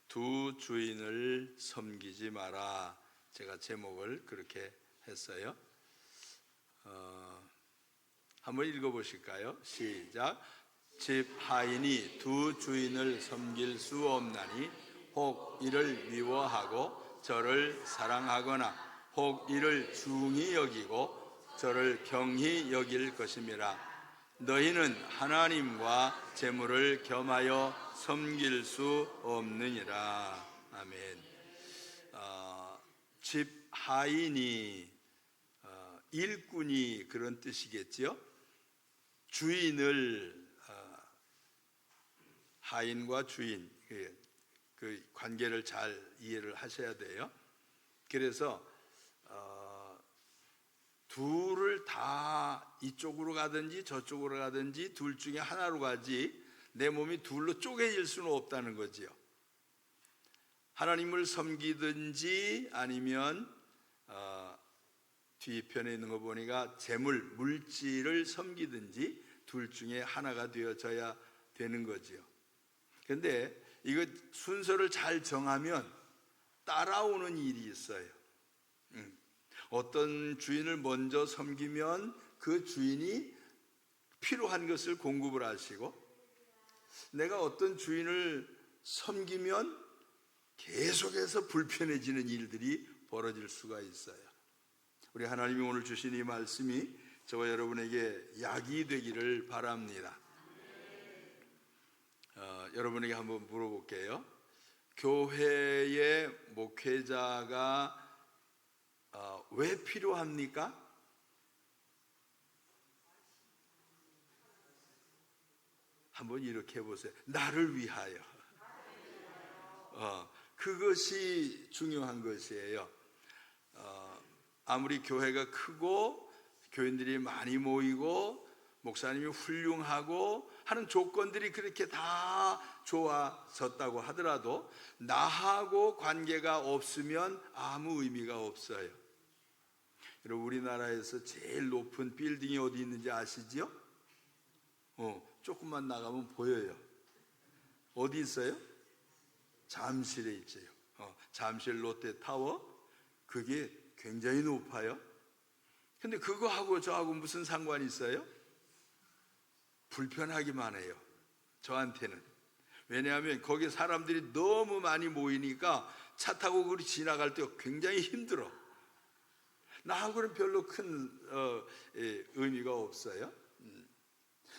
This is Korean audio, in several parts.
두 주인을 섬기지 마라. 제가 제목을 그렇게 했어요. 한번 읽어보실까요? 시작. 집 하인이 두 주인을 섬길 수 없나니 혹 이를 미워하고 저를 사랑하거나 혹 이를 중히 여기고 저를 경히 여길 것임이라. 너희는 하나님과 재물을 겸하여 섬길 수 없느니라. 아멘. 집 하인이 일꾼이 그런 뜻이겠지요. 주인을 하인과 주인 그 관계를 잘 이해를 하셔야 돼요. 그래서 둘을 다 이쪽으로 가든지 저쪽으로 가든지 둘 중에 하나로 가지 내 몸이 둘로 쪼개질 수는 없다는 거지요. 하나님을 섬기든지 아니면 뒤편에 있는 거 보니까 재물, 물질을 섬기든지 둘 중에 하나가 되어져야 되는 거지요. 그런데 이거 순서를 잘 정하면 따라오는 일이 있어요. 어떤 주인을 먼저 섬기면 그 주인이 필요한 것을 공급을 하시고, 내가 어떤 주인을 섬기면 계속해서 불편해지는 일들이 벌어질 수가 있어요. 우리 하나님이 오늘 주신 이 말씀이 저와 여러분에게 약이 되기를 바랍니다. 여러분에게 한번 물어볼게요. 교회의 목회자가 왜 필요합니까? 한번 이렇게 해보세요. 나를 위하여. 그것이 중요한 것이에요. 아무리 교회가 크고 교인들이 많이 모이고 목사님이 훌륭하고 하는 조건들이 그렇게 다 좋아졌다고 하더라도 나하고 관계가 없으면 아무 의미가 없어요. 여러분, 우리나라에서 제일 높은 빌딩이 어디 있는지 아시죠? 조금만 나가면 보여요. 어디 있어요? 잠실에 있어요. 잠실 롯데타워. 그게 굉장히 높아요. 근데 그거하고 저하고 무슨 상관이 있어요? 불편하기만 해요, 저한테는. 왜냐하면 거기 사람들이 너무 많이 모이니까 차 타고 그리 지나갈 때 굉장히 힘들어. 나하고는 별로 큰 의미가 없어요.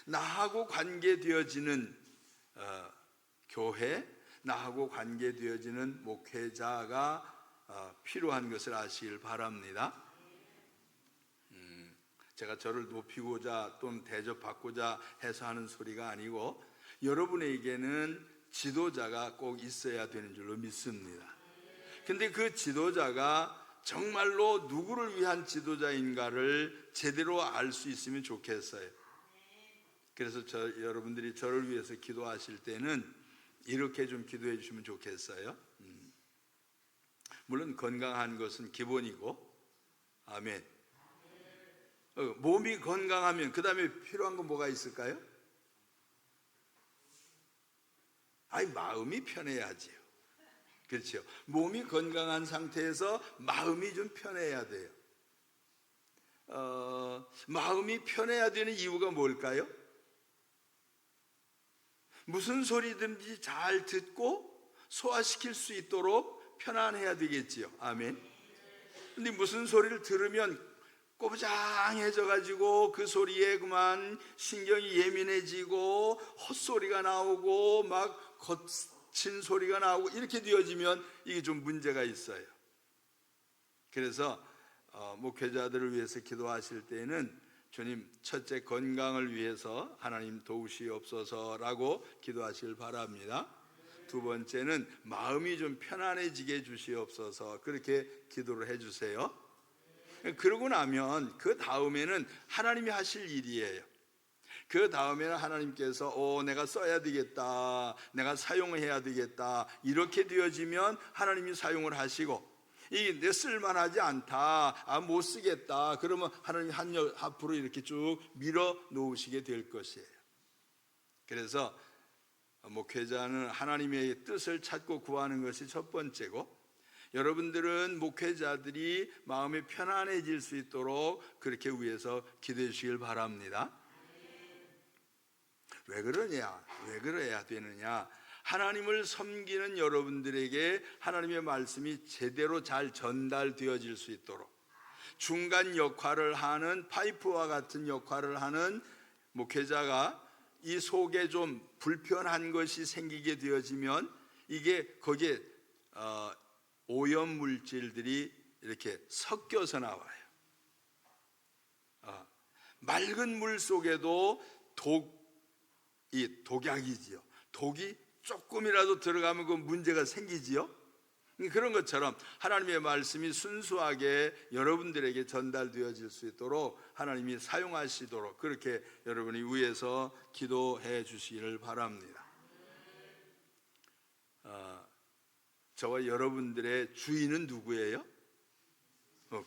나하고 관계되어지는 교회, 나하고 관계되어지는 목회자가 필요한 것을 아시길 바랍니다. 제가 저를 높이고자 또는 대접받고자 해서 하는 소리가 아니고, 여러분에게는 지도자가 꼭 있어야 되는 줄로 믿습니다. 근데 그 지도자가 정말로 누구를 위한 지도자인가를 제대로 알 수 있으면 좋겠어요. 그래서 여러분들이 저를 위해서 기도하실 때는 이렇게 좀 기도해 주시면 좋겠어요. 물론 건강한 것은 기본이고, 아멘. 몸이 건강하면 그 다음에 필요한 건 뭐가 있을까요? 마음이 편해야지요. 그렇죠. 몸이 건강한 상태에서 마음이 좀 편해야 돼요. 마음이 편해야 되는 이유가 뭘까요? 무슨 소리든지 잘 듣고 소화시킬 수 있도록 편안해야 되겠지요. 아멘. 근데 무슨 소리를 들으면 꼬부장해져 가지고 그 소리에 그만 신경이 예민해지고 헛소리가 나오고 막 거친 소리가 나오고 이렇게 되어지면 이게 좀 문제가 있어요. 그래서 목회자들을 위해서 기도하실 때는 주님, 첫째 건강을 위해서 하나님 도우시옵소서라고 기도하시길 바랍니다. 두 번째는 마음이 좀 편안해지게 해주시옵소서, 그렇게 기도를 해주세요. 그러고 나면 그 다음에는 하나님이 하실 일이에요. 그 다음에는 하나님께서 내가 써야 되겠다, 내가 사용해야 되겠다, 이렇게 되어지면 하나님이 사용을 하시고, 이게 내 쓸만하지 않다, 못 쓰겠다, 그러면 하나님이 앞으로 이렇게 쭉 밀어 놓으시게 될 것이에요. 그래서 목회자는 하나님의 뜻을 찾고 구하는 것이 첫 번째고, 여러분들은 목회자들이 마음이 편안해질 수 있도록 그렇게 위해서 기도해 주시길 바랍니다. 왜 그러냐? 왜 그래야 되느냐? 하나님을 섬기는 여러분들에게 하나님의 말씀이 제대로 잘 전달되어질 수 있도록, 중간 역할을 하는, 파이프와 같은 역할을 하는 목회자가 이 속에 좀 불편한 것이 생기게 되어지면 이게 거기에 오염 물질들이 이렇게 섞여서 나와요. 맑은 물 속에도 독약이지요. 독이 조금이라도 들어가면 그 문제가 생기지요. 그런 것처럼 하나님의 말씀이 순수하게 여러분들에게 전달되어질 수 있도록 하나님이 사용하시도록 그렇게 여러분이 위해서 기도해 주시기를 바랍니다. 저와 여러분들의 주인은 누구예요?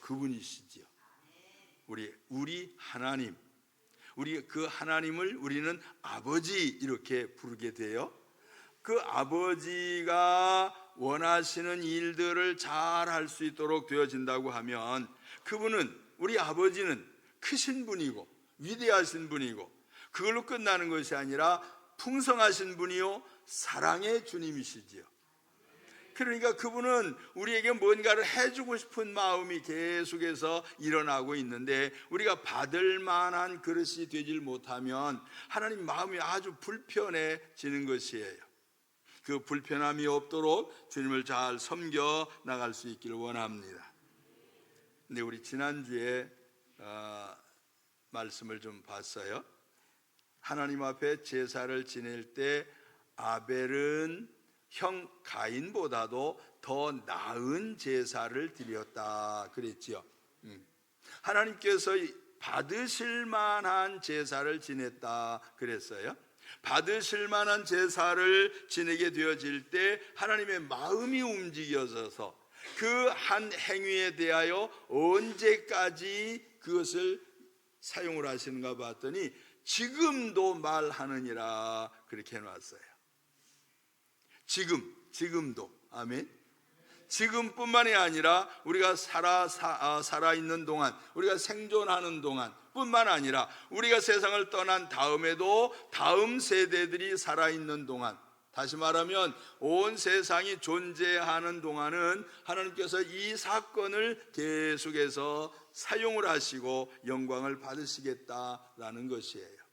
그분이시지요. 우리 하나님, 우리 그 하나님을 우리는 아버지 이렇게 부르게 돼요. 그 아버지가 원하시는 일들을 잘 할 수 있도록 되어진다고 하면, 그분은, 우리 아버지는 크신 분이고 위대하신 분이고 그걸로 끝나는 것이 아니라 풍성하신 분이요 사랑의 주님이시지요. 그러니까 그분은 우리에게 뭔가를 해주고 싶은 마음이 계속해서 일어나고 있는데, 우리가 받을 만한 그릇이 되질 못하면 하나님 마음이 아주 불편해지는 것이에요. 그 불편함이 없도록 주님을 잘 섬겨 나갈 수 있기를 원합니다. 근데 우리 지난주에 말씀을 좀 봤어요. 하나님 앞에 제사를 지낼 때 아벨은 형 가인보다도 더 나은 제사를 드렸다 그랬지요. 하나님께서 받으실 만한 제사를 지냈다 그랬어요. 받으실 만한 제사를 지내게 되어질 때 하나님의 마음이 움직여져서 그 한 행위에 대하여 언제까지 그것을 사용을 하시는가 봤더니 지금도 말하느니라 그렇게 해놨어요. 지금도. 아멘. 지금뿐만이 아니라 우리가 살아있는 동안, 우리가 생존하는 동안 뿐만 아니라 우리가 세상을 떠난 다음에도 다음 세대들이 살아있는 동안, 다시 말하면 온 세상이 존재하는 동안은 하나님께서 이 사건을 계속해서 사용을 하시고 영광을 받으시겠다라는 것이에요.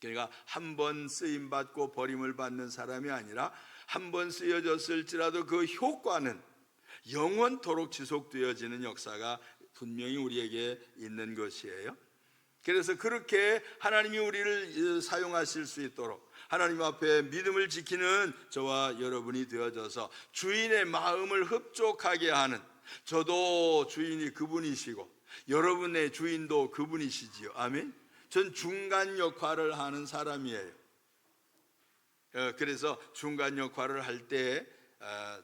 그러니까 한 번 쓰임받고 버림을 받는 사람이 아니라 한 번 쓰여졌을지라도 그 효과는 영원토록 지속되어지는 역사가 분명히 우리에게 있는 것이에요. 그래서 그렇게 하나님이 우리를 사용하실 수 있도록 하나님 앞에 믿음을 지키는 저와 여러분이 되어져서 주인의 마음을 흡족하게 하는, 저도 주인이 그분이시고 여러분의 주인도 그분이시지요. 아멘. 전 중간 역할을 하는 사람이에요. 그래서 중간 역할을 할 때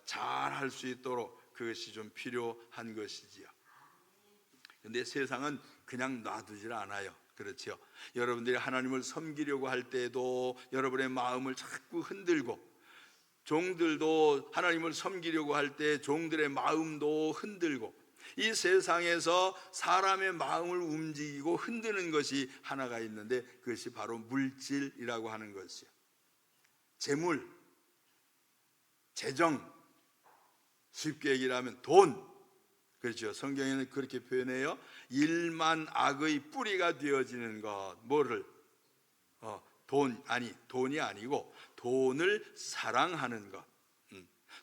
잘 할 수 있도록 그것이 좀 필요한 것이지요. 근데 세상은 그냥 놔두질 않아요. 그렇죠? 여러분들이 하나님을 섬기려고 할 때에도 여러분의 마음을 자꾸 흔들고, 종들도 하나님을 섬기려고 할 때 종들의 마음도 흔들고, 이 세상에서 사람의 마음을 움직이고 흔드는 것이 하나가 있는데 그것이 바로 물질이라고 하는 것이요. 재물, 재정, 쉽게 얘기를 하면 돈. 그렇죠. 성경에는 그렇게 표현해요. 일만 악의 뿌리가 되어지는 것. 뭐를? 돈이 아니고 돈을 사랑하는 것.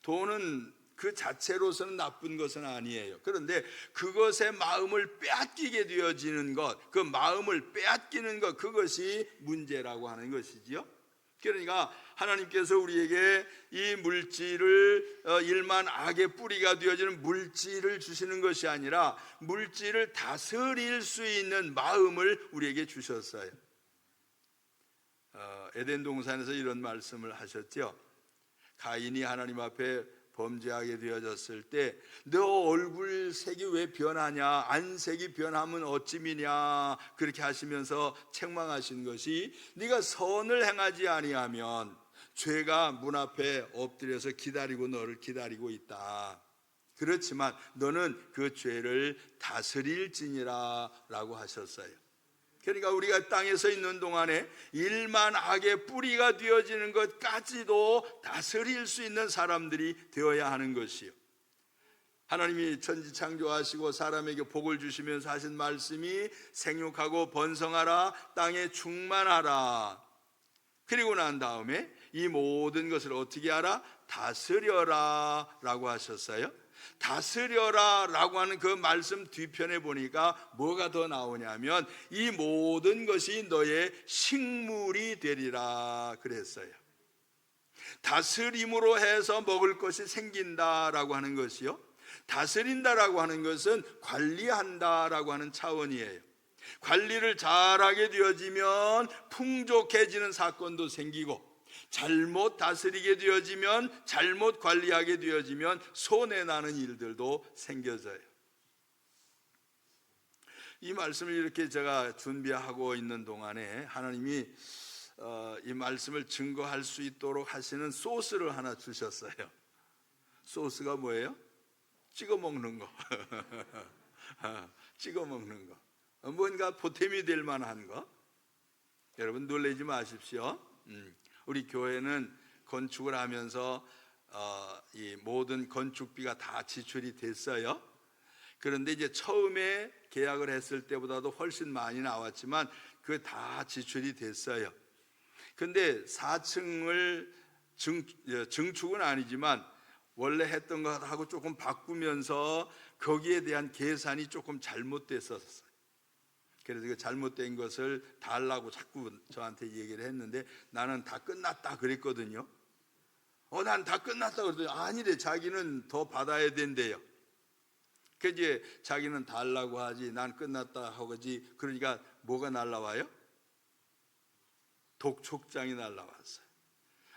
돈은 그 자체로서는 나쁜 것은 아니에요. 그런데 그것의 마음을 빼앗기게 되어지는 것, 그 마음을 빼앗기는 것, 그것이 문제라고 하는 것이지요. 그러니까 하나님께서 우리에게 이 물질을, 일만 악의 뿌리가 되어지는 물질을 주시는 것이 아니라 물질을 다스릴 수 있는 마음을 우리에게 주셨어요. 에덴 동산에서 이런 말씀을 하셨죠. 가인이 하나님 앞에 범죄하게 되어졌을 때 너 얼굴 색이 왜 변하냐, 안색이 변하면 어찌미냐 그렇게 하시면서 책망하신 것이 네가 선을 행하지 아니하면 죄가 문 앞에 엎드려서 기다리고 너를 기다리고 있다. 그렇지만 너는 그 죄를 다스릴지니라 라고 하셨어요. 그러니까 우리가 땅에 서 있는 동안에 일만 악의 뿌리가 되어지는 것까지도 다스릴 수 있는 사람들이 되어야 하는 것이요, 하나님이 천지 창조하시고 사람에게 복을 주시면서 하신 말씀이 생육하고 번성하라, 땅에 충만하라. 그리고 난 다음에 이 모든 것을 어떻게 하라? 다스려라 라고 하셨어요. 다스려라 라고 하는 그 말씀 뒤편에 보니까 뭐가 더 나오냐면 이 모든 것이 너의 식물이 되리라 그랬어요. 다스림으로 해서 먹을 것이 생긴다라고 하는 것이요, 다스린다라고 하는 것은 관리한다라고 하는 차원이에요. 관리를 잘하게 되어지면 풍족해지는 사건도 생기고, 잘못 다스리게 되어지면, 잘못 관리하게 되어지면 손해나는 일들도 생겨져요. 이 말씀을 이렇게 제가 준비하고 있는 동안에 하나님이 이 말씀을 증거할 수 있도록 하시는 소스를 하나 주셨어요. 소스가 뭐예요? 찍어 먹는 거. 찍어 먹는 거. 뭔가 보탬이 될 만한 거. 여러분 놀라지 마십시오. 우리 교회는 건축을 하면서 이 모든 건축비가 다 지출이 됐어요. 그런데 이제 처음에 계약을 했을 때보다도 훨씬 많이 나왔지만 그 다 지출이 됐어요. 근데 4층을 증축은 아니지만 원래 했던 것하고 조금 바꾸면서 거기에 대한 계산이 조금 잘못됐었어요. 그래서 그 잘못된 것을 달라고 자꾸 저한테 얘기를 했는데 나는 다 끝났다 그랬거든요. 난 다 끝났다 그랬더니 아니래, 자기는 더 받아야 된대요. 그 이제 자기는 달라고 하지 난 끝났다 하고지. 그러니까 뭐가 날라와요? 독촉장이 날라왔어요.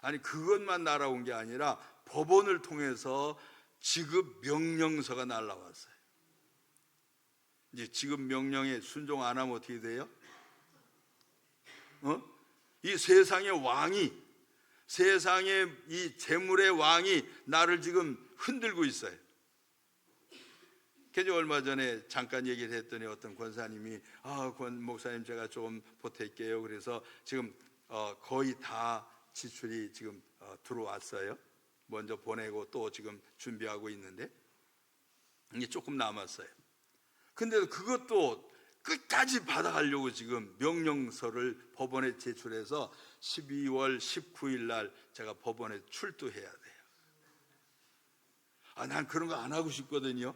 아니 그것만 날아온 게 아니라 법원을 통해서 지급 명령서가 날라왔어요. 이제 지급 명령에 순종 안 하면 어떻게 돼요? 이 세상의 왕이, 세상의 이 재물의 왕이 나를 지금 흔들고 있어요. 그래서 얼마 전에 잠깐 얘기를 했더니 어떤 권사님이 권 목사님 제가 좀 보탤게요. 그래서 지금 거의 다 지출이 지금 들어왔어요. 먼저 보내고 또 지금 준비하고 있는데 이게 조금 남았어요. 근데 그것도 끝까지 받아가려고 지금 명령서를 법원에 제출해서 12월 19일 날 제가 법원에 출두해야 돼요. 난 그런 거 안 하고 싶거든요.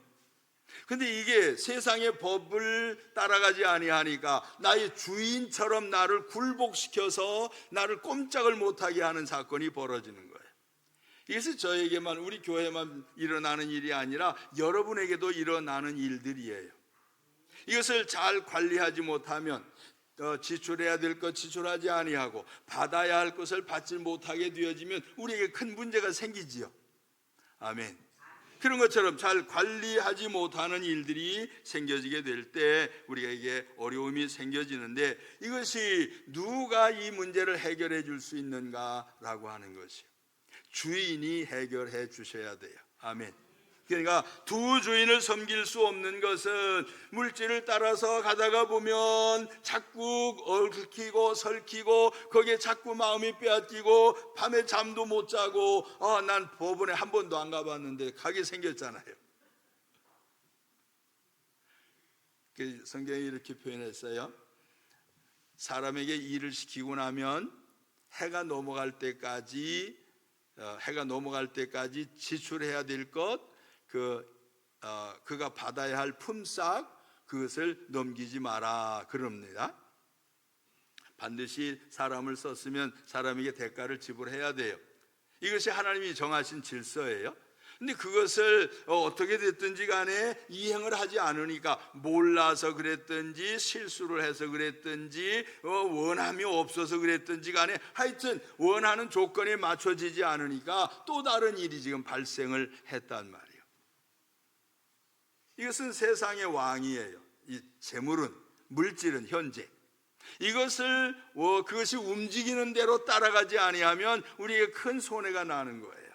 근데 이게 세상의 법을 따라가지 아니하니까 나의 주인처럼 나를 굴복시켜서 나를 꼼짝을 못하게 하는 사건이 벌어지는 거예요. 이것은 저에게만, 우리 교회만 일어나는 일이 아니라 여러분에게도 일어나는 일들이에요. 이것을 잘 관리하지 못하면 지출해야 될 것 지출하지 아니하고 받아야 할 것을 받지 못하게 되어지면 우리에게 큰 문제가 생기지요. 아멘. 그런 것처럼 잘 관리하지 못하는 일들이 생겨지게 될 때 우리에게 어려움이 생겨지는데, 이것이 누가 이 문제를 해결해 줄 수 있는가라고 하는 것이요, 주인이 해결해 주셔야 돼요. 아멘. 그러니까 두 주인을 섬길 수 없는 것은 물질을 따라서 가다가 보면 자꾸 얽히고 설키고 거기에 자꾸 마음이 빼앗기고 밤에 잠도 못 자고 난 법원에 한 번도 안 가봤는데 가게 생겼잖아요. 성경이 이렇게 표현했어요. 사람에게 일을 시키고 나면 해가 넘어갈 때까지 지출해야 될 것, 그가 받아야 할 품삯, 그것을 넘기지 마라 그럽니다. 반드시 사람을 썼으면 사람에게 대가를 지불해야 돼요. 이것이 하나님이 정하신 질서예요. 근데 그것을 어떻게 됐든지 간에 이행을 하지 않으니까, 몰라서 그랬든지 실수를 해서 그랬든지 원함이 없어서 그랬든지 간에 하여튼 원하는 조건에 맞춰지지 않으니까 또 다른 일이 지금 발생을 했단 말이에요. 이것은 세상의 왕이에요. 이 재물은, 물질은, 현재. 이것을 그것이 움직이는 대로 따라가지 아니하면 우리에게 큰 손해가 나는 거예요.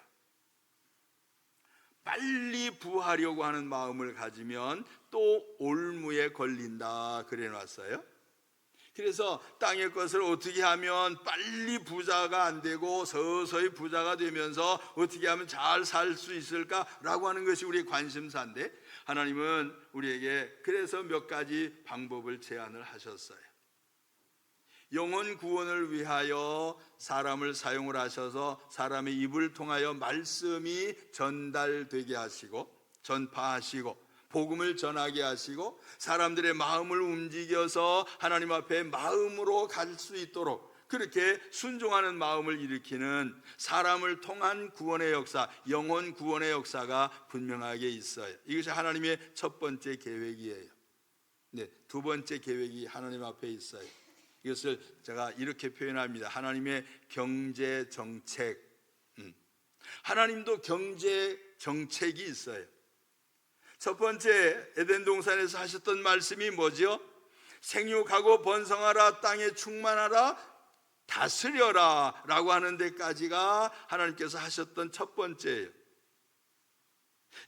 빨리 부하려고 하는 마음을 가지면 또 올무에 걸린다 그래 놨어요. 그래서 땅의 것을 어떻게 하면 빨리 부자가 안 되고 서서히 부자가 되면서 어떻게 하면 잘 살 수 있을까라고 하는 것이 우리의 관심사인데, 하나님은 우리에게 그래서 몇 가지 방법을 제안을 하셨어요. 영혼 구원을 위하여 사람을 사용을 하셔서 사람의 입을 통하여 말씀이 전달되게 하시고 전파하시고 복음을 전하게 하시고 사람들의 마음을 움직여서 하나님 앞에 마음으로 갈 수 있도록 그렇게 순종하는 마음을 일으키는 사람을 통한 구원의 역사, 영혼 구원의 역사가 분명하게 있어요. 이것이 하나님의 첫 번째 계획이에요. 네, 두 번째 계획이 하나님 앞에 있어요. 이것을 제가 이렇게 표현합니다. 하나님의 경제 정책. 하나님도 경제 정책이 있어요. 첫 번째 에덴 동산에서 하셨던 말씀이 뭐죠? 생육하고 번성하라, 땅에 충만하라, 다스려라 라고 하는 데까지가 하나님께서 하셨던 첫 번째예요.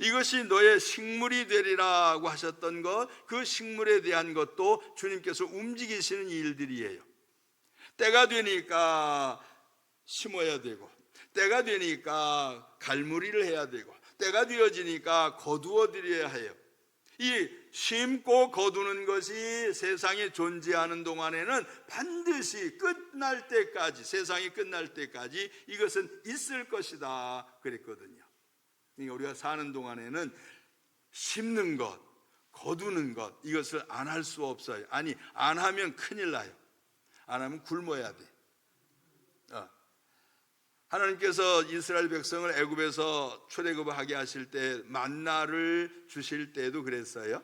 이것이 너의 식물이 되리라고 하셨던 것, 그 식물에 대한 것도 주님께서 움직이시는 일들이에요. 때가 되니까 심어야 되고, 때가 되니까 갈무리를 해야 되고, 때가 되어지니까 거두어 드려야 해요. 이 심고 거두는 것이 세상에 존재하는 동안에는 반드시 끝날 때까지, 세상이 끝날 때까지 이것은 있을 것이다 그랬거든요. 우리가 사는 동안에는 심는 것, 거두는 것, 이것을 안 할 수 없어요. 아니, 안 하면 큰일 나요. 안 하면 굶어야 돼. 하나님께서 이스라엘 백성을 애굽에서 출애굽을 하게 하실 때 만나를 주실 때도 그랬어요.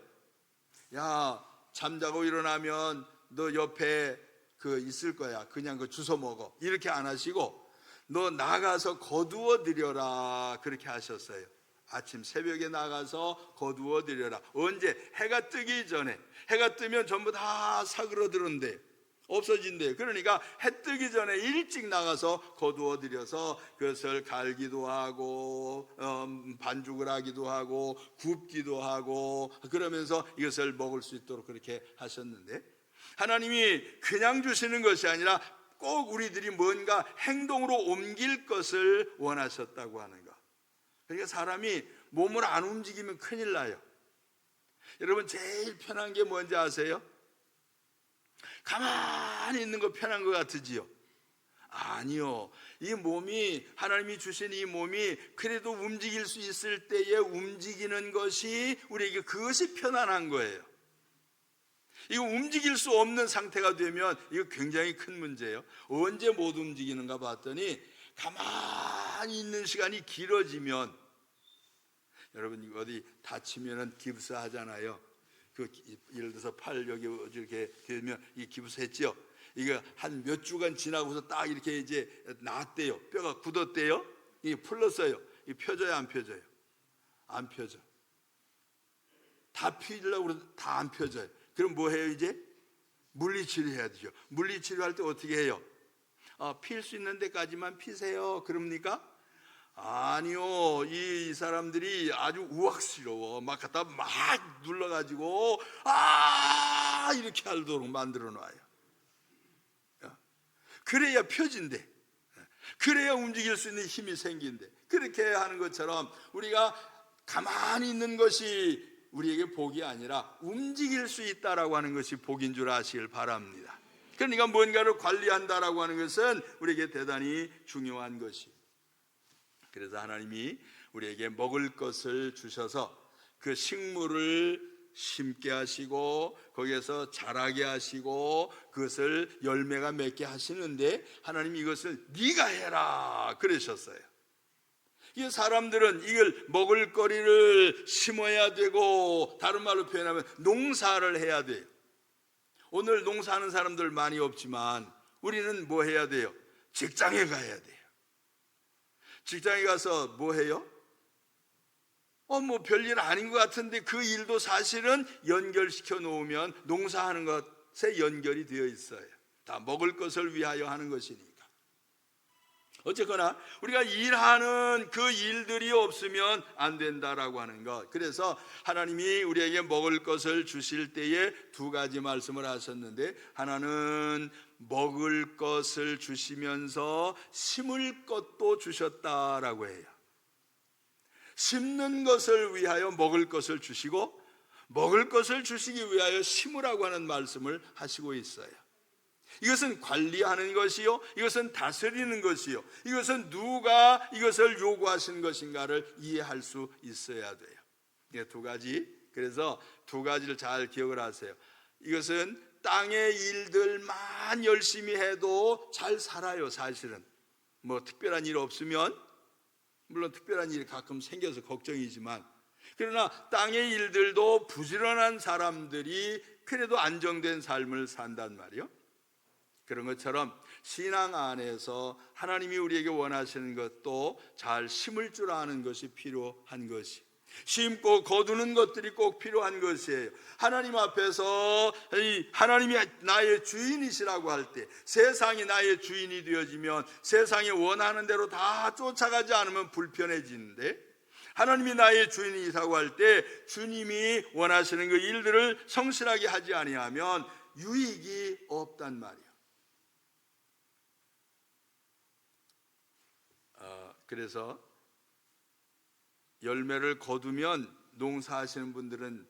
야, 잠자고 일어나면 너 옆에 그 있을 거야. 그냥 그 주워 먹어. 이렇게 안 하시고 너 나가서 거두어 드려라 그렇게 하셨어요. 아침 새벽에 나가서 거두어 드려라. 언제? 해가 뜨기 전에. 해가 뜨면 전부 다 사그러드는데 없어진대. 그러니까 해 뜨기 전에 일찍 나가서 거두어 드려서 그것을 갈기도 하고 반죽을 하기도 하고 굽기도 하고 그러면서 이것을 먹을 수 있도록 그렇게 하셨는데, 하나님이 그냥 주시는 것이 아니라 꼭 우리들이 뭔가 행동으로 옮길 것을 원하셨다고 하는 것. 그러니까 사람이 몸을 안 움직이면 큰일 나요. 여러분, 제일 편한 게 뭔지 아세요? 가만히 있는 거 편한 것 같으지요? 아니요. 이 몸이, 하나님이 주신 이 몸이 그래도 움직일 수 있을 때에 움직이는 것이 우리에게 그것이 편안한 거예요. 이거 움직일 수 없는 상태가 되면 이거 굉장히 큰 문제예요. 언제 못 움직이는가 봤더니 가만히 있는 시간이 길어지면, 여러분 어디 다치면은 깁스 하잖아요. 그 예를 들어서 팔 여기 이렇게 되면 이 깁스 했죠. 이거 한 몇 주간 지나고서 딱 이렇게 이제 나았대요. 뼈가 굳었대요. 이게 풀렸어요. 이 펴져요, 안 펴져요? 안 펴져. 다 피려고 그러도 다 안 펴져요. 그럼 뭐 해요? 이제 물리치료 해야 되죠. 물리치료할 때 어떻게 해요? 필 수 있는 데까지만 피세요. 그럽니까? 아니요. 이 사람들이 아주 우악스러워. 막 갖다 막 눌러가지고 이렇게 하도록 만들어 놔요. 그래야 펴진대. 그래야 움직일 수 있는 힘이 생긴대. 그렇게 하는 것처럼 우리가 가만히 있는 것이 우리에게 복이 아니라 움직일 수 있다라고 하는 것이 복인 줄 아시길 바랍니다. 그러니까 뭔가를 관리한다라고 하는 것은 우리에게 대단히 중요한 것이. 그래서 하나님이 우리에게 먹을 것을 주셔서 그 식물을 심게 하시고 거기에서 자라게 하시고 그것을 열매가 맺게 하시는데, 하나님이 이것을 네가 해라 그러셨어요. 이 사람들은 이걸 먹을 거리를 심어야 되고, 다른 말로 표현하면 농사를 해야 돼요. 오늘 농사하는 사람들 많이 없지만 우리는 뭐 해야 돼요? 직장에 가야 돼요. 직장에 가서 뭐 해요? 뭐 별일 아닌 것 같은데 그 일도 사실은 연결시켜 놓으면 농사하는 것에 연결이 되어 있어요. 다 먹을 것을 위하여 하는 것이니까. 어쨌거나 우리가 일하는 그 일들이 없으면 안 된다라고 하는 것. 그래서 하나님이 우리에게 먹을 것을 주실 때에 두 가지 말씀을 하셨는데, 하나는 먹을 것을 주시면서 심을 것도 주셨다라고 해요. 심는 것을 위하여 먹을 것을 주시고, 먹을 것을 주시기 위하여 심으라고 하는 말씀을 하시고 있어요. 이것은 관리하는 것이요, 이것은 다스리는 것이요, 이것은 누가 이것을 요구하시는 것인가를 이해할 수 있어야 돼요. 이 두 가지. 그래서 두 가지를 잘 기억을 하세요. 이것은 땅의 일들만 열심히 해도 잘 살아요. 사실은 뭐 특별한 일 없으면, 물론 특별한 일이 가끔 생겨서 걱정이지만, 그러나 땅의 일들도 부지런한 사람들이 그래도 안정된 삶을 산단 말이에요. 그런 것처럼 신앙 안에서 하나님이 우리에게 원하시는 것도 잘 심을 줄 아는 것이 필요한 것이, 심고 거두는 것들이 꼭 필요한 것이에요. 하나님 앞에서 하나님이 나의 주인이시라고 할 때, 세상이 나의 주인이 되어지면 세상이 원하는 대로 다 쫓아가지 않으면 불편해지는데, 하나님이 나의 주인이라고 할 때 주님이 원하시는 그 일들을 성실하게 하지 아니하면 유익이 없단 말이에요. 그래서 열매를 거두면, 농사하시는 분들은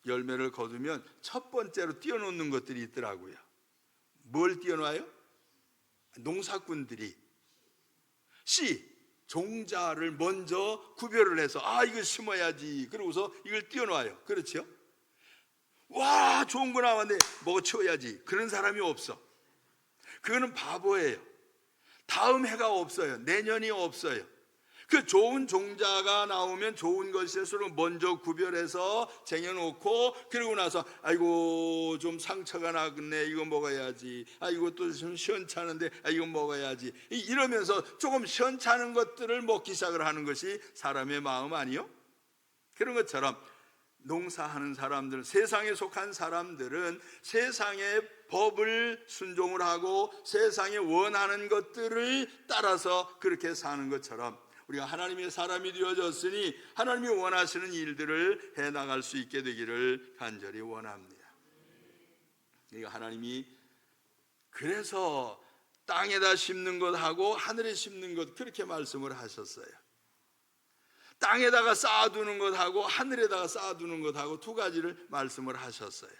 열매를 거두면 첫 번째로 띄워놓는 것들이 있더라고요. 뭘 띄워놔요? 농사꾼들이 씨, 종자를 먼저 구별을 해서 이거 심어야지, 그러고서 이걸 띄워놔요. 그렇죠? 와, 좋은 거 나왔네, 먹어 치워야지. 그런 사람이 없어. 그거는 바보예요. 다음 해가 없어요. 내년이 없어요. 그 좋은 종자가 나오면 좋은 것일수록 먼저 구별해서 쟁여놓고, 그러고 나서 아이고 좀 상처가 나겠네, 이거 먹어야지. 이것도 좀 시원찮은데 이거 먹어야지. 이러면서 조금 시원찮은 것들을 먹기 시작을 하는 것이 사람의 마음 아니요? 그런 것처럼 농사하는 사람들, 세상에 속한 사람들은 세상의 법을 순종을 하고 세상에 원하는 것들을 따라서 그렇게 사는 것처럼, 우리가 하나님의 사람이 되어졌으니 하나님이 원하시는 일들을 해나갈 수 있게 되기를 간절히 원합니다. 그러니까 하나님이 그래서 땅에다 심는 것하고 하늘에 심는 것, 그렇게 말씀을 하셨어요. 땅에다가 쌓아두는 것하고 하늘에다가 쌓아두는 것하고 두 가지를 말씀을 하셨어요.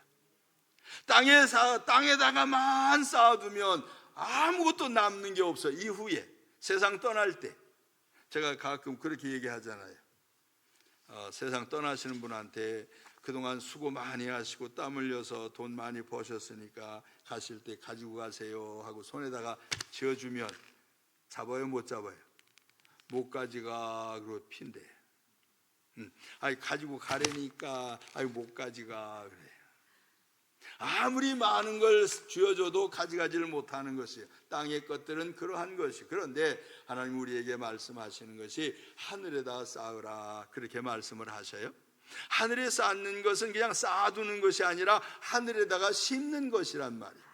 땅에다가만 쌓아두면 아무것도 남는 게 없어요. 이후에 세상 떠날 때, 제가 가끔 그렇게 얘기하잖아요. 세상 떠나시는 분한테 그동안 수고 많이 하시고 땀 흘려서 돈 많이 버셨으니까 가실 때 가지고 가세요 하고 손에다가 쥐어주면 잡아요, 못 잡아요? 못 가져가, 그러고 핀대. 가지고 가려니까 못 가져가 그래. 아무리 많은 걸 쥐어줘도 가져가지를 못하는 것이에요. 땅의 것들은 그러한 것이. 그런데 하나님 우리에게 말씀하시는 것이 하늘에다 쌓으라, 그렇게 말씀을 하셔요. 하늘에 쌓는 것은 그냥 쌓아두는 것이 아니라 하늘에다가 심는 것이란 말이에요.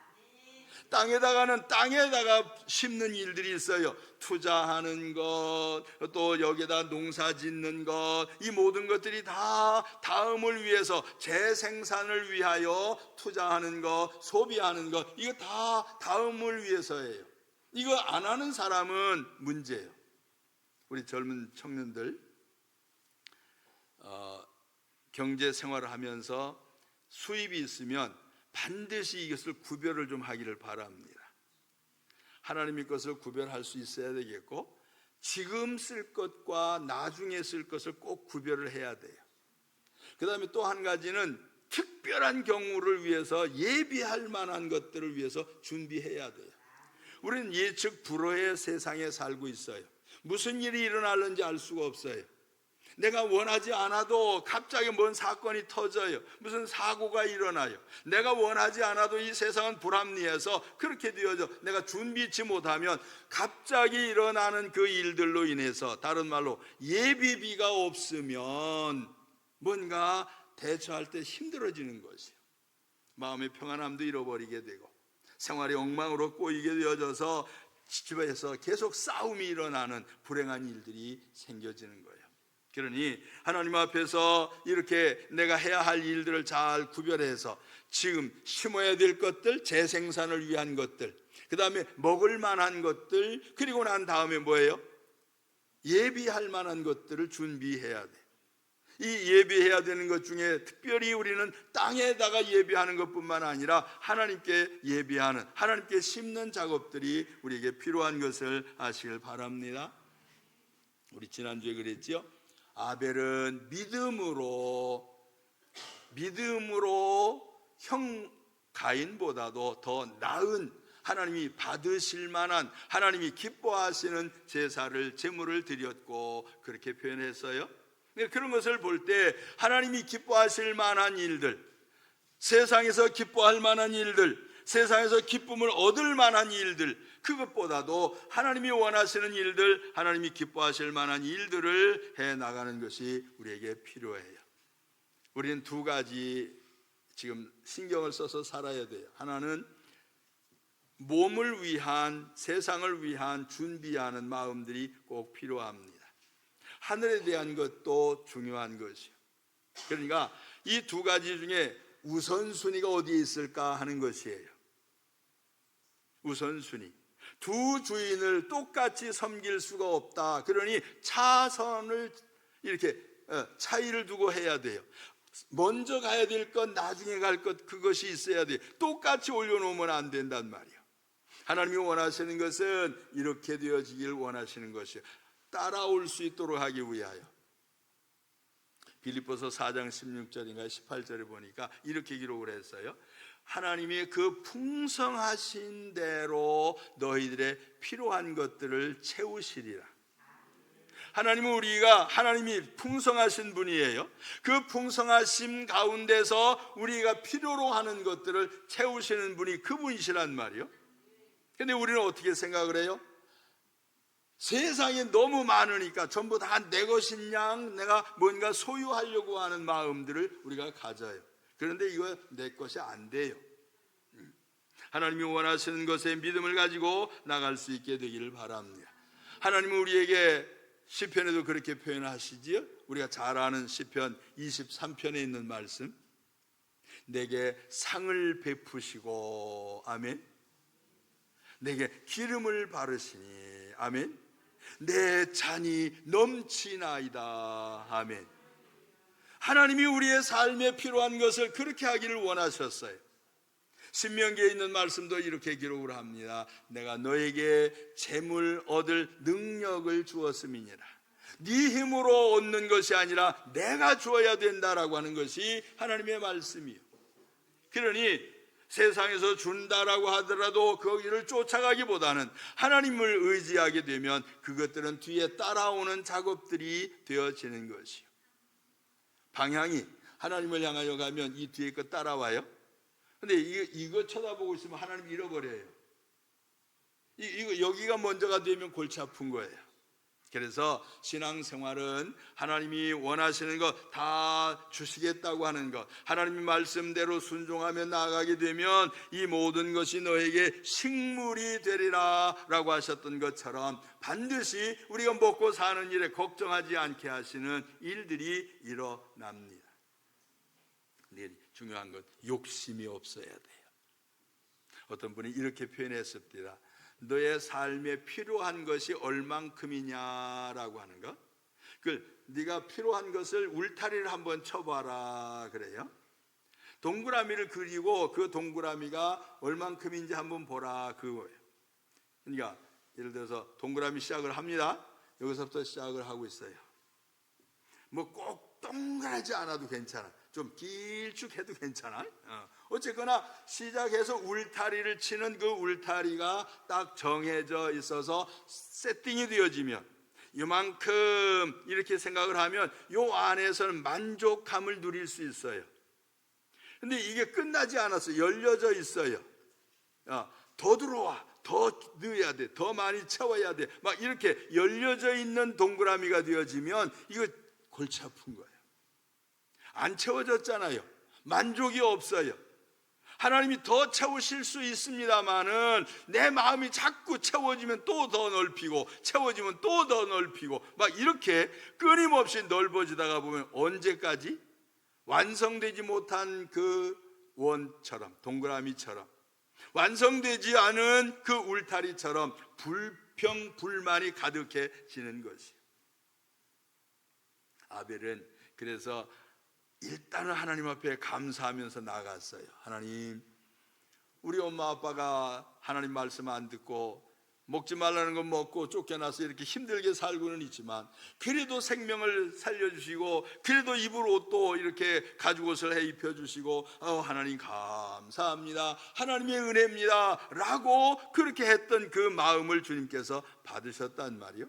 땅에다가 심는 일들이 있어요. 투자하는 것, 또 여기다 농사 짓는 것, 이 모든 것들이 다 다음을 위해서, 재생산을 위하여 투자하는 것, 소비하는 것, 이거 다 다음을 위해서예요. 이거 안 하는 사람은 문제예요. 우리 젊은 청년들 경제 생활을 하면서 수입이 있으면 반드시 이것을 구별을 좀 하기를 바랍니다. 하나님의 것을 구별할 수 있어야 되겠고, 지금 쓸 것과 나중에 쓸 것을 꼭 구별을 해야 돼요. 그 다음에 또 한 가지는 특별한 경우를 위해서 예비할 만한 것들을 위해서 준비해야 돼요. 우리는 예측 불허의 세상에 살고 있어요. 무슨 일이 일어날는지 알 수가 없어요. 내가 원하지 않아도 갑자기 뭔 사건이 터져요. 무슨 사고가 일어나요. 내가 원하지 않아도 이 세상은 불합리해서 그렇게 되어져. 내가 준비치 못하면 갑자기 일어나는 그 일들로 인해서, 다른 말로 예비비가 없으면 뭔가 대처할 때 힘들어지는 것이에요. 마음의 평안함도 잃어버리게 되고 생활이 엉망으로 꼬이게 되어져서 집에서 계속 싸움이 일어나는 불행한 일들이 생겨지는 거예요. 그러니 하나님 앞에서 이렇게 내가 해야 할 일들을 잘 구별해서 지금 심어야 될 것들, 재생산을 위한 것들, 그 다음에 먹을 만한 것들, 그리고 난 다음에 뭐예요? 예비할 만한 것들을 준비해야 돼. 이 예비해야 되는 것 중에 특별히 우리는 땅에다가 예비하는 것뿐만 아니라 하나님께 예비하는, 하나님께 심는 작업들이 우리에게 필요한 것을 아시길 바랍니다. 우리 지난주에 그랬죠? 아벨은 믿음으로 형 가인보다도 더 나은, 하나님이 받으실 만한, 하나님이 기뻐하시는 제사를, 제물을 드렸고 그렇게 표현했어요. 그런 것을 볼 때 하나님이 기뻐하실 만한 일들, 세상에서 기뻐할 만한 일들, 세상에서 기쁨을 얻을 만한 일들, 그것보다도 하나님이 원하시는 일들, 하나님이 기뻐하실 만한 일들을 해나가는 것이 우리에게 필요해요. 우리는 두 가지 지금 신경을 써서 살아야 돼요. 하나는 몸을 위한, 세상을 위한 준비하는 마음들이 꼭 필요합니다. 하늘에 대한 것도 중요한 것이요. 그러니까 이 두 가지 중에 우선순위가 어디에 있을까 하는 것이에요. 우선순위. 두 주인을 똑같이 섬길 수가 없다. 그러니 차선을 이렇게 차이를 두고 해야 돼요. 먼저 가야 될 것, 나중에 갈 것, 그것이 있어야 돼요. 똑같이 올려놓으면 안 된단 말이에요. 하나님이 원하시는 것은 이렇게 되어지길 원하시는 것이에요. 따라올 수 있도록 하기 위하여. 빌립보서 4장 16절인가 18절에 보니까 이렇게 기록을 했어요. 하나님이 그 풍성하신 대로 너희들의 필요한 것들을 채우시리라. 하나님은 하나님이 풍성하신 분이에요. 그 풍성하심 가운데서 우리가 필요로 하는 것들을 채우시는 분이 그분이시란 말이에요. 근데 우리는 어떻게 생각을 해요? 세상에 너무 많으니까 전부 다 내 것인 양, 내가 뭔가 소유하려고 하는 마음들을 우리가 가져요. 그런데 이거 내 것이 안 돼요. 하나님이 원하시는 것에 믿음을 가지고 나갈 수 있게 되기를 바랍니다. 하나님은 우리에게 시편에도 그렇게 표현하시지요. 우리가 잘 아는 시편 23편에 있는 말씀, 내게 상을 베푸시고, 아멘. 내게 기름을 바르시니, 아멘. 내 잔이 넘치나이다, 아멘. 하나님이 우리의 삶에 필요한 것을 그렇게 하기를 원하셨어요. 신명기에 있는 말씀도 이렇게 기록을 합니다. 내가 너에게 재물 얻을 능력을 주었음이니라. 네 힘으로 얻는 것이 아니라 내가 주어야 된다라고 하는 것이 하나님의 말씀이에요. 그러니 세상에서 준다라고 하더라도 거기를 쫓아가기보다는 하나님을 의지하게 되면 그것들은 뒤에 따라오는 작업들이 되어지는 것이요. 방향이 하나님을 향하여 가면 이 뒤에 거 따라와요. 근데 이거 쳐다보고 있으면 하나님 잃어버려요. 이거 여기가 먼저가 되면 골치 아픈 거예요. 그래서 신앙생활은 하나님이 원하시는 것 다 주시겠다고 하는 것, 하나님의 말씀대로 순종하며 나아가게 되면 이 모든 것이 너에게 식물이 되리라 라고 하셨던 것처럼 반드시 우리가 먹고 사는 일에 걱정하지 않게 하시는 일들이 일어납니다. 근데 중요한 건 욕심이 없어야 돼요. 어떤 분이 이렇게 표현했습니다. 너의 삶에 필요한 것이 얼만큼이냐라고 하는 것. 네가 필요한 것을 울타리를 한번 쳐봐라 그래요. 동그라미를 그리고 그 동그라미가 얼만큼인지 한번 보라 그거예요. 그러니까 예를 들어서 동그라미 시작을 합니다. 여기서부터 시작을 하고 있어요. 뭐 꼭 동그랗지 않아도 괜찮아. 좀 길쭉해도 괜찮아. 어쨌거나 시작해서 울타리를 치는 그 울타리가 딱 정해져 있어서 세팅이 되어지면 이만큼 이렇게 생각을 하면 요 안에서는 만족감을 누릴 수 있어요. 근데 이게 끝나지 않았어요. 열려져 있어요. 더 들어와, 더 넣어야 돼, 더 많이 채워야 돼, 막 이렇게 열려져 있는 동그라미가 되어지면 이거 골치 아픈 거예요. 안 채워졌잖아요. 만족이 없어요. 하나님이 더 채우실 수 있습니다만은 내 마음이 자꾸 채워지면 또 더 넓히고 채워지면 또 더 넓히고 막 이렇게 끊임없이 넓어지다가 보면 언제까지? 완성되지 못한 그 원처럼, 동그라미처럼, 완성되지 않은 그 울타리처럼 불평불만이 가득해지는 것이에요. 아벨은 그래서 일단은 하나님 앞에 감사하면서 나갔어요. 하나님, 우리 엄마 아빠가 하나님 말씀 안 듣고 먹지 말라는 건 먹고 쫓겨나서 이렇게 힘들게 살고는 있지만 그래도 생명을 살려주시고 그래도 입을 옷도 이렇게 가죽옷을 해 입혀주시고 하나님 감사합니다, 하나님의 은혜입니다 라고 그렇게 했던 그 마음을 주님께서 받으셨단 말이요.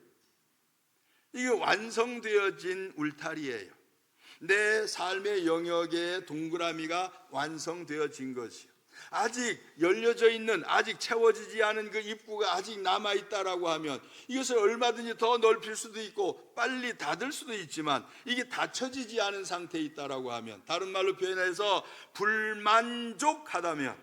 이게 완성되어진 울타리예요. 내 삶의 영역의 동그라미가 완성되어진 것이요. 아직 열려져 있는, 아직 채워지지 않은 그 입구가 아직 남아있다라고 하면 이것을 얼마든지 더 넓힐 수도 있고 빨리 닫을 수도 있지만 이게 닫혀지지 않은 상태에 있다라고 하면, 다른 말로 표현해서 불만족하다면,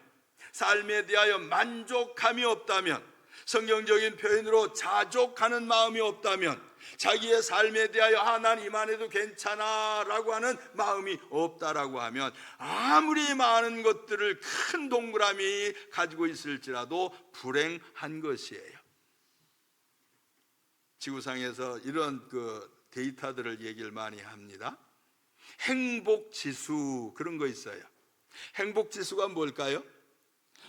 삶에 대하여 만족감이 없다면, 성경적인 표현으로 자족하는 마음이 없다면, 자기의 삶에 대하여 난 이만 해도 괜찮아 라고 하는 마음이 없다라고 하면 아무리 많은 것들을 큰 동그라미 가지고 있을지라도 불행한 것이에요. 지구상에서 이런 그 데이터들을 얘기를 많이 합니다. 행복지수, 그런 거 있어요. 행복지수가 뭘까요?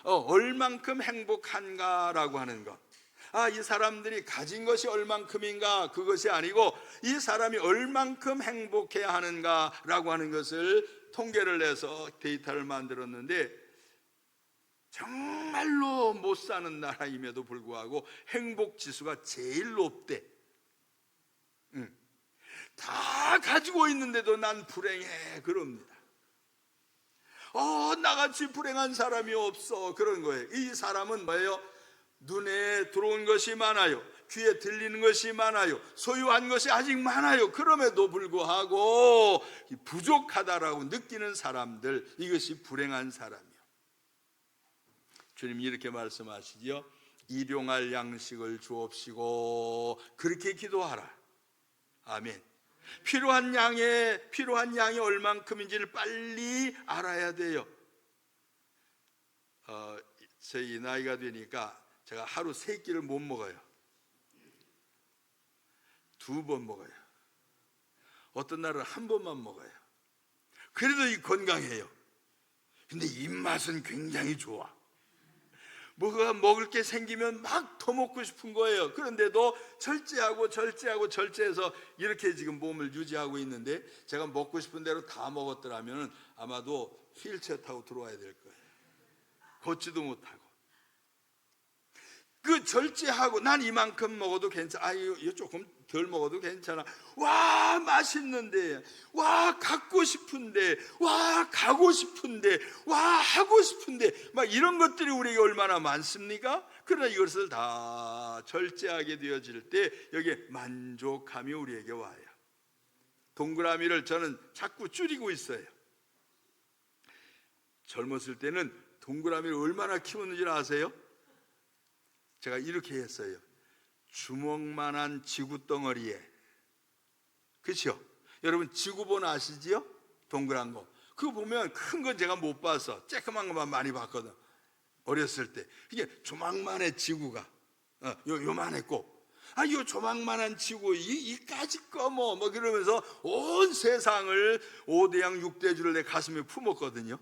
얼만큼 행복한가라고 하는 것. 이 사람들이 가진 것이 얼만큼인가, 그것이 아니고 이 사람이 얼만큼 행복해야 하는가라고 하는 것을 통계를 내서 데이터를 만들었는데, 정말로 못 사는 나라임에도 불구하고 행복지수가 제일 높대. 다 가지고 있는데도 난 불행해, 그럽니다. 나같이 불행한 사람이 없어, 그런 거예요. 이 사람은 뭐예요? 눈에 들어온 것이 많아요, 귀에 들리는 것이 많아요, 소유한 것이 아직 많아요. 그럼에도 불구하고 부족하다라고 느끼는 사람들, 이것이 불행한 사람이요. 주님이 이렇게 말씀하시죠. 일용할 양식을 주옵시고 그렇게 기도하라. 아멘. 필요한 양이 얼만큼인지를 빨리 알아야 돼요. 저희 나이가 되니까 제가 하루 3끼를 못 먹어요. 2번 먹어요. 어떤 날은 1번만 먹어요. 그래도 건강해요. 근데 입맛은 굉장히 좋아. 뭐가 먹을 게 생기면 막 더 먹고 싶은 거예요. 그런데도 절제해서 이렇게 지금 몸을 유지하고 있는데, 제가 먹고 싶은 대로 다 먹었더라면 아마도 휠체어 타고 들어와야 될 거예요. 걷지도 못하고. 그 절제하고 난 이만큼 먹어도 괜찮아, 이거 조금 덜 먹어도 괜찮아, 와 맛있는데, 와 갖고 싶은데, 와 가고 싶은데, 와 하고 싶은데, 막 이런 것들이 우리에게 얼마나 많습니까? 그러나 이것을 다 절제하게 되어질 때 여기에 만족함이 우리에게 와요. 동그라미를 저는 자꾸 줄이고 있어요. 젊었을 때는 동그라미를 얼마나 키웠는지 아세요? 제가 이렇게 했어요. 주먹만한 지구덩어리에, 그렇죠? 여러분 지구본 아시지요? 동그란 거. 그거 보면 큰 건 제가 못 봐서 쬐끄만 것만 많이 봤거든, 어렸을 때. 이게 조망만의 지구가 요만했고, 요 조망만한 지구 이까짓 거 뭐 그러면서 온 세상을 5대양 6대주를 내 가슴에 품었거든요.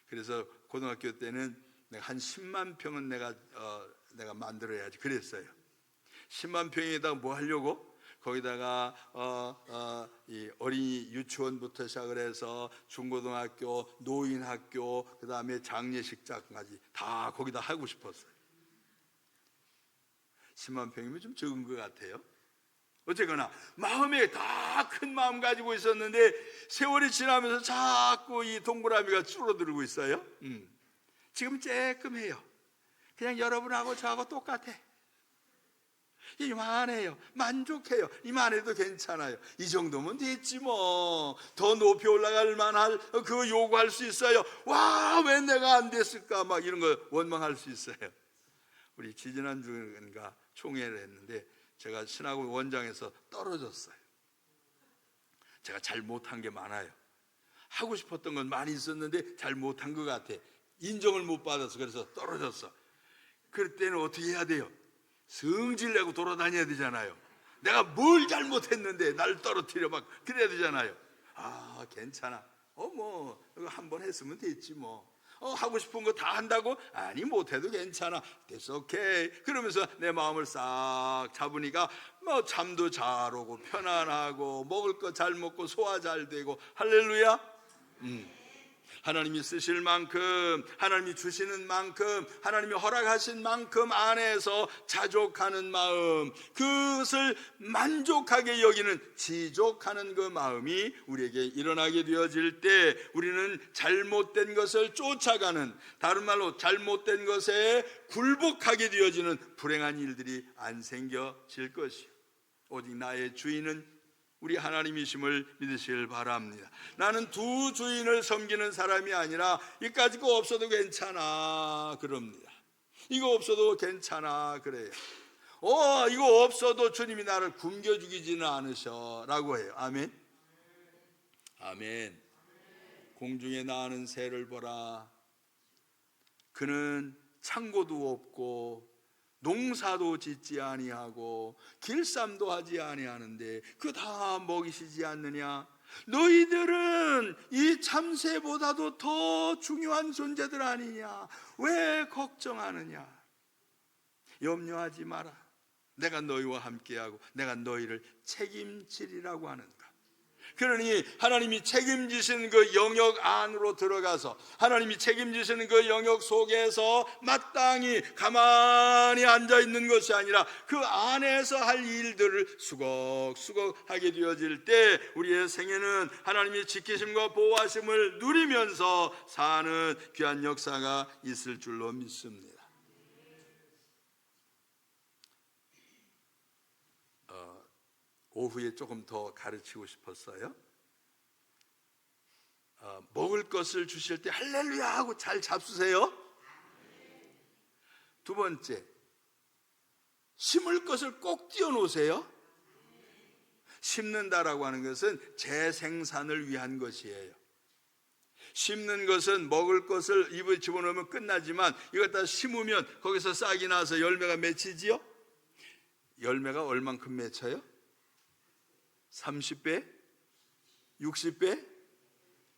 그래서 고등학교 때는 내가 한 10만 평은 내가 만들어야지 그랬어요. 10만 평에다가 뭐 하려고? 거기다가 이 어린이 유치원부터 시작을 해서 중고등학교, 노인학교, 그 다음에 장례식장까지 다 거기다 하고 싶었어요. 10만 평이면 좀 적은 것 같아요. 어쨌거나 마음에 다 큰 마음 가지고 있었는데 세월이 지나면서 자꾸 이 동그라미가 줄어들고 있어요. 지금 쬐끔해요. 그냥 여러분하고 저하고 똑같아. 이만해요. 만족해요. 이만해도 괜찮아요. 이 정도면 됐지 뭐. 더 높이 올라갈 만할 그거 요구할 수 있어요. 와, 왜 내가 안 됐을까 막 이런 거 원망할 수 있어요. 우리 지지난주인가 총회를 했는데 제가 신학원 원장에서 떨어졌어요. 제가 잘 못한 게 많아요. 하고 싶었던 건 많이 있었는데 잘 못한 것 같아. 인정을 못 받아서 그래서 떨어졌어. 그럴 때는 어떻게 해야 돼요? 성질 내고 돌아다녀야 되잖아요. 내가 뭘 잘못했는데 날 떨어뜨려 막 그래야 되잖아요. 아, 괜찮아. 뭐 한 번 했으면 됐지 뭐. 하고 싶은 거 다 한다고? 아니, 못해도 괜찮아. That's okay. 그러면서 내 마음을 싹 잡으니까 뭐 잠도 잘 오고 편안하고 먹을 거 잘 먹고 소화 잘 되고 할렐루야. 하나님이 쓰실 만큼, 하나님이 주시는 만큼, 하나님이 허락하신 만큼 안에서 자족하는 마음, 그것을 만족하게 여기는 지족하는 그 마음이 우리에게 일어나게 되어질 때 우리는 잘못된 것을 쫓아가는, 다른 말로 잘못된 것에 굴복하게 되어지는 불행한 일들이 안 생겨질 것이요, 오직 나의 주인은 우리 하나님이심을 믿으시길 바랍니다. 나는 두 주인을 섬기는 사람이 아니라 이까짓 거 없어도 괜찮아 그럽니다. 이거 없어도 괜찮아 그래요. 이거 없어도 주님이 나를 굶겨 죽이지는 않으셔 라고 해요. 아멘. 아멘. 공중에 나는 새를 보라. 그는 창고도 없고 농사도 짓지 아니하고 길쌈도 하지 아니하는데 그 다 먹이시지 않느냐? 너희들은 이 참새보다도 더 중요한 존재들 아니냐? 왜 걱정하느냐? 염려하지 마라. 내가 너희와 함께하고 내가 너희를 책임지리라고 하는가? 그러니 하나님이 책임지시는 그 영역 안으로 들어가서 하나님이 책임지시는 그 영역 속에서 마땅히 가만히 앉아있는 것이 아니라 그 안에서 할 일들을 수걱수걱 하게 되어질 때 우리의 생애는 하나님의 지키심과 보호하심을 누리면서 사는 귀한 역사가 있을 줄로 믿습니다. 오후에 조금 더 가르치고 싶었어요. 먹을 것을 주실 때 할렐루야 하고 잘 잡수세요. 두 번째, 심을 것을 꼭 띄워놓으세요. 심는다라고 하는 것은 재생산을 위한 것이에요. 심는 것은 먹을 것을 입에 집어넣으면 끝나지만 이것 다 심으면 거기서 싹이 나서 열매가 맺히지요. 열매가 얼만큼 맺혀요? 30배? 60배?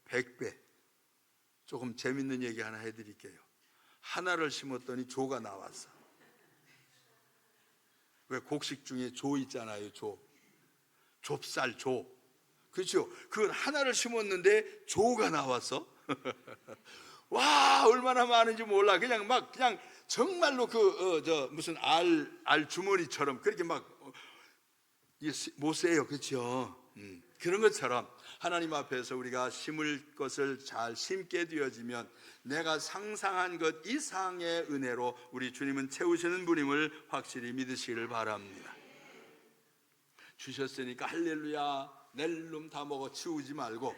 100배. 조금 재밌는 얘기 하나 해드릴게요. 하나를 심었더니 조가 나왔어. 왜 곡식 중에 조 있잖아요. 좁쌀 조. 그렇죠? 그 하나를 심었는데 조가 나왔어. 와, 얼마나 많은지 몰라. 그냥 정말로 무슨 알 주머니처럼 그렇게 못 세요. 그렇죠? 그런 것처럼 하나님 앞에서 우리가 심을 것을 잘 심게 되어지면 내가 상상한 것 이상의 은혜로 우리 주님은 채우시는 분임을 확실히 믿으시기를 바랍니다. 주셨으니까 할렐루야, 낼 놈 다 먹어 치우지 말고,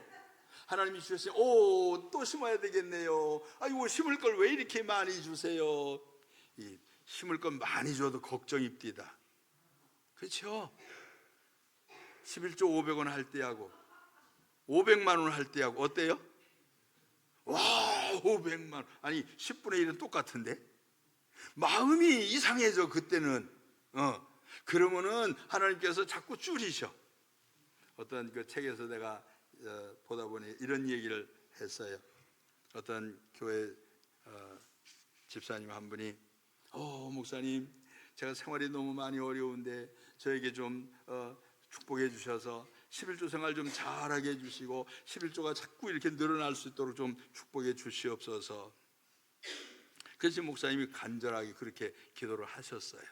하나님이 주셨으니 또 심어야 되겠네요. 아이고, 심을 걸 왜 이렇게 많이 주세요? 심을 건 많이 줘도 걱정입디다. 그렇죠? 11조 500원 할 때하고 500만 원 할 때하고 어때요? 와, 500만 원. 아니 10분의 1은 똑같은데 마음이 이상해져 그때는. 그러면은 하나님께서 자꾸 줄이셔. 어떤 그 책에서 내가 보다 보니 이런 얘기를 했어요. 어떤 교회 집사님 한 분이 목사님, 제가 생활이 너무 많이 어려운데 저에게 좀 축복해 주셔서 11조 생활 좀 잘하게 해주시고 11조가 자꾸 이렇게 늘어날 수 있도록 좀 축복해 주시옵소서. 그래서 목사님이 간절하게 그렇게 기도를 하셨어요.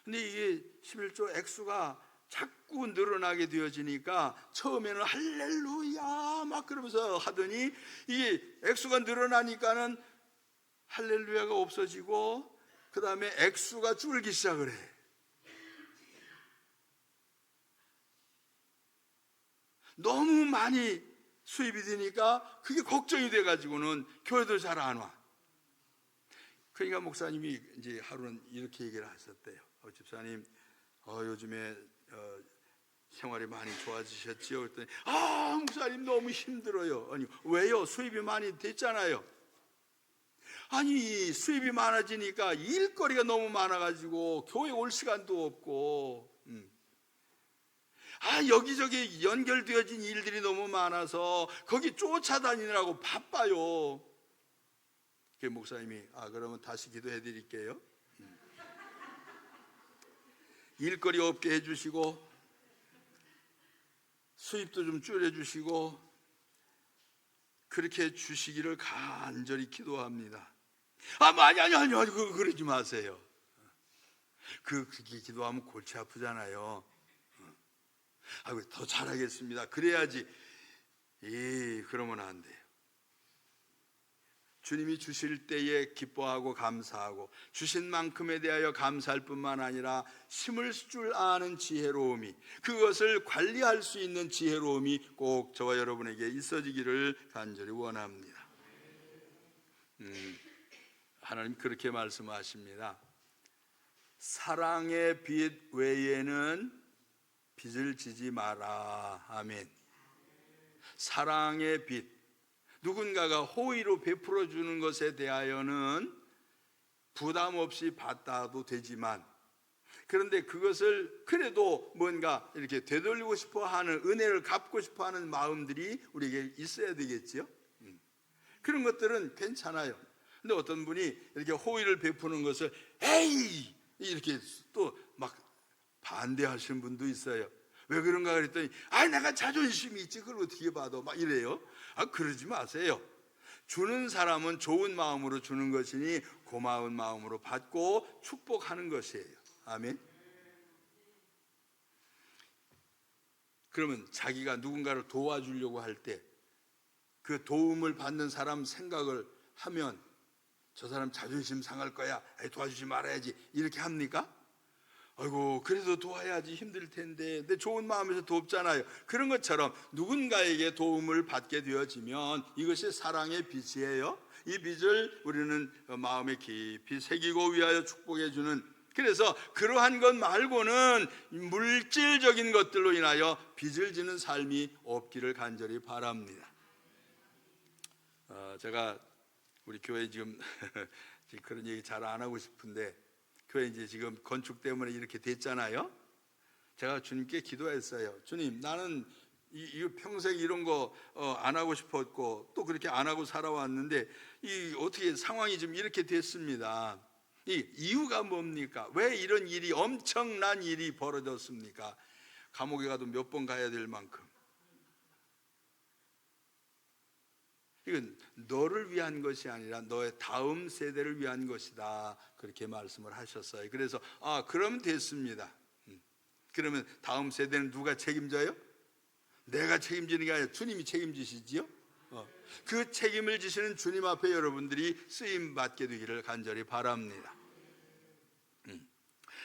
근데 이게 11조 액수가 자꾸 늘어나게 되어지니까 처음에는 할렐루야 막 그러면서 하더니 이게 액수가 늘어나니까는 할렐루야가 없어지고 그 다음에 액수가 줄기 시작을 해. 너무 많이 수입이 되니까 그게 걱정이 돼가지고는 교회도 잘 안 와. 그러니까 목사님이 이제 하루는 이렇게 얘기를 하셨대요. 집사님, 요즘에 생활이 많이 좋아지셨지요? 그랬더니 목사님 너무 힘들어요. 아니 왜요? 수입이 많이 됐잖아요. 아니 수입이 많아지니까 일거리가 너무 많아가지고 교회 올 시간도 없고 여기저기 연결되어진 일들이 너무 많아서 거기 쫓아다니느라고 바빠요. 그 목사님이 그러면 다시 기도해 드릴게요. 일거리 없게 해주시고 수입도 좀 줄여주시고 그렇게 주시기를 간절히 기도합니다. 아니 그러지 마세요. 그렇게 기도하면 골치 아프잖아요. 더 잘하겠습니다. 그래야지. 그러면 안 돼요. 주님이 주실 때에 기뻐하고 감사하고 주신 만큼에 대하여 감사할 뿐만 아니라 심을 줄 아는 지혜로움이, 그것을 관리할 수 있는 지혜로움이 꼭 저와 여러분에게 있어지기를 간절히 원합니다. 하나님 그렇게 말씀하십니다. 사랑의 빚 외에는 빚을 지지 마라. 아멘. 사랑의 빚, 누군가가 호의로 베풀어 주는 것에 대하여는 부담 없이 받아도 되지만, 그런데 그것을 그래도 뭔가 이렇게 되돌리고 싶어 하는, 은혜를 갚고 싶어 하는 마음들이 우리에게 있어야 되겠지요. 그런 것들은 괜찮아요. 근데 어떤 분이 이렇게 호의를 베푸는 것을 에이 이렇게 또 막 반대하시는 분도 있어요. 왜 그런가 그랬더니 내가 자존심이 있지 그걸 어떻게 받아 막 이래요. 그러지 마세요. 주는 사람은 좋은 마음으로 주는 것이니 고마운 마음으로 받고 축복하는 것이에요. 아멘. 그러면 자기가 누군가를 도와주려고 할 때 그 도움을 받는 사람 생각을 하면 저 사람 자존심 상할 거야, 도와주지 말아야지 이렇게 합니까? 그래도 도와야지, 힘들 텐데. 내 좋은 마음에서 돕잖아요. 그런 것처럼 누군가에게 도움을 받게 되어지면 이것이 사랑의 빚이에요. 이 빚을 우리는 마음에 깊이 새기고 위하여 축복해 주는, 그래서 그러한 것 말고는 물질적인 것들로 인하여 빚을 지는 삶이 없기를 간절히 바랍니다. 제가 우리 교회 지금 그런 얘기 잘 안 하고 싶은데, 교회 이제 지금 건축 때문에 이렇게 됐잖아요. 제가 주님께 기도했어요. 주님, 나는 평생 이런 거 안 하고 싶었고 또 그렇게 안 하고 살아왔는데 어떻게 상황이 좀 이렇게 됐습니다. 이 이유가 뭡니까? 왜 이런 일이, 엄청난 일이 벌어졌습니까? 감옥에 가도 몇 번 가야 될 만큼. 이건 너를 위한 것이 아니라 너의 다음 세대를 위한 것이다, 그렇게 말씀을 하셨어요. 그래서 그러면 됐습니다. 그러면 다음 세대는 누가 책임져요? 내가 책임지는 게 아니라 주님이 책임지시지요. 그 책임을 지시는 주님 앞에 여러분들이 쓰임 받게 되기를 간절히 바랍니다.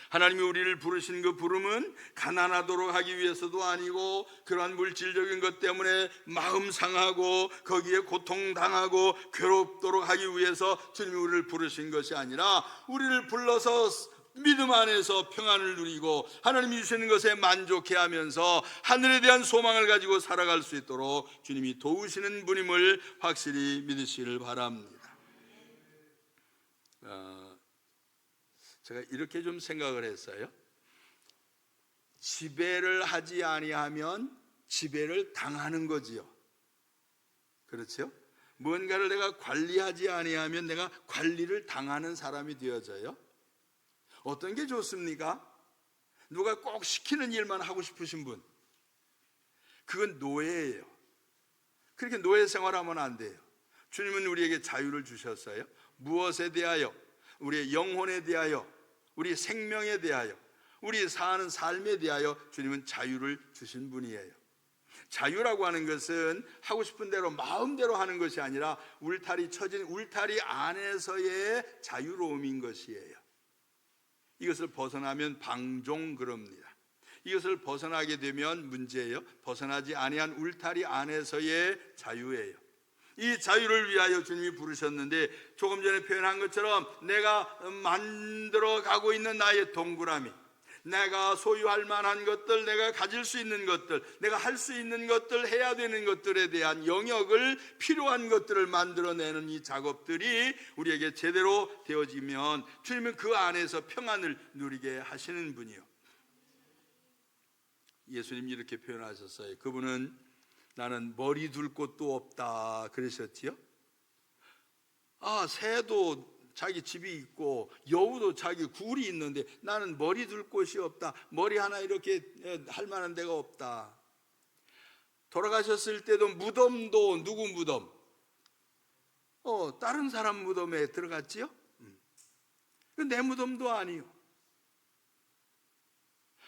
하나님이 우리를 부르신 그 부름은 가난하도록 하기 위해서도 아니고, 그러한 물질적인 것 때문에 마음 상하고 거기에 고통당하고 괴롭도록 하기 위해서 주님이 우리를 부르신 것이 아니라, 우리를 불러서 믿음 안에서 평안을 누리고 하나님이 주시는 것에 만족해 하면서 하늘에 대한 소망을 가지고 살아갈 수 있도록 주님이 도우시는 분임을 확실히 믿으시기를 바랍니다. 제가 이렇게 좀 생각을 했어요. 지배를 하지 아니하면 지배를 당하는 거지요. 그렇죠? 뭔가를 내가 관리하지 아니하면 내가 관리를 당하는 사람이 되어져요. 어떤 게 좋습니까? 누가 꼭 시키는 일만 하고 싶으신 분, 그건 노예예요. 그렇게 노예 생활하면 안 돼요. 주님은 우리에게 자유를 주셨어요. 무엇에 대하여? 우리의 영혼에 대하여, 우리 생명에 대하여, 우리 사는 삶에 대하여 주님은 자유를 주신 분이에요. 자유라고 하는 것은 하고 싶은 대로 마음대로 하는 것이 아니라 울타리 쳐진 울타리 안에서의 자유로움인 것이에요. 이것을 벗어나면 방종그럽니다. 이것을 벗어나게 되면 문제예요. 벗어나지 아니한 울타리 안에서의 자유예요. 이 자유를 위하여 주님이 부르셨는데, 조금 전에 표현한 것처럼 내가 만들어 가고 있는 나의 동그라미, 내가 소유할 만한 것들, 내가 가질 수 있는 것들, 내가 할 수 있는 것들, 해야 되는 것들에 대한 영역을, 필요한 것들을 만들어내는 이 작업들이 우리에게 제대로 되어지면 주님은 그 안에서 평안을 누리게 하시는 분이요. 예수님이 이렇게 표현하셨어요. 그분은 나는 머리 둘 곳도 없다 그러셨지요. 새도 자기 집이 있고 여우도 자기 굴이 있는데 나는 머리 둘 곳이 없다. 머리 하나 이렇게 할 만한 데가 없다. 돌아가셨을 때도 무덤도 누구 무덤? 다른 사람 무덤에 들어갔지요. 내 무덤도 아니요.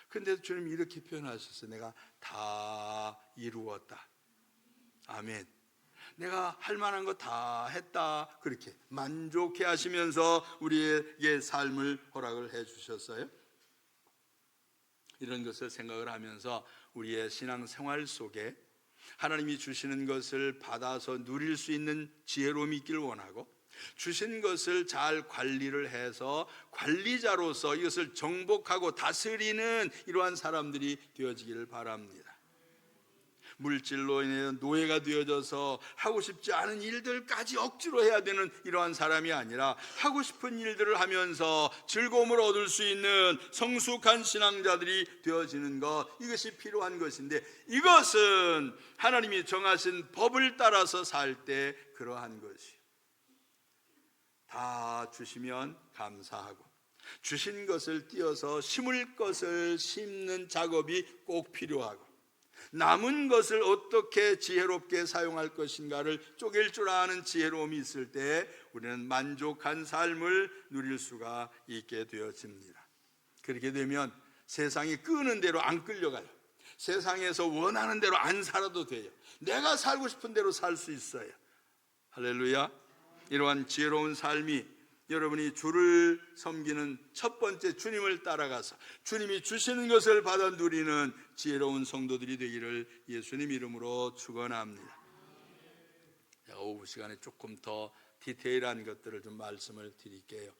근데 주님이 이렇게 표현하셨어요. 내가 다 이루었다. 아멘. 내가 할 만한 거 다 했다. 그렇게 만족해 하시면서 우리에게 삶을 허락을 해 주셨어요. 이런 것을 생각을 하면서 우리의 신앙생활 속에 하나님이 주시는 것을 받아서 누릴 수 있는 지혜로움이 있기를 원하고, 주신 것을 잘 관리를 해서 관리자로서 이것을 정복하고 다스리는 이러한 사람들이 되어지기를 바랍니다. 물질로 인해 노예가 되어져서 하고 싶지 않은 일들까지 억지로 해야 되는 이러한 사람이 아니라, 하고 싶은 일들을 하면서 즐거움을 얻을 수 있는 성숙한 신앙자들이 되어지는 것, 이것이 필요한 것인데, 이것은 하나님이 정하신 법을 따라서 살 때 그러한 것이요. 다 주시면 감사하고, 주신 것을 띄어서 심을 것을 심는 작업이 꼭 필요하고, 남은 것을 어떻게 지혜롭게 사용할 것인가를 쪼갤 줄 아는 지혜로움이 있을 때 우리는 만족한 삶을 누릴 수가 있게 되어집니다. 그렇게 되면 세상이 끄는 대로 안 끌려가요. 세상에서 원하는 대로 안 살아도 돼요. 내가 살고 싶은 대로 살 수 있어요. 할렐루야. 이러한 지혜로운 삶이 여러분이 주를 섬기는 첫 번째, 주님을 따라가서 주님이 주시는 것을 받아 누리는 지혜로운 성도들이 되기를 예수님 이름으로 축원합니다. 오후 시간에 조금 더 디테일한 것들을 좀 말씀을 드릴게요.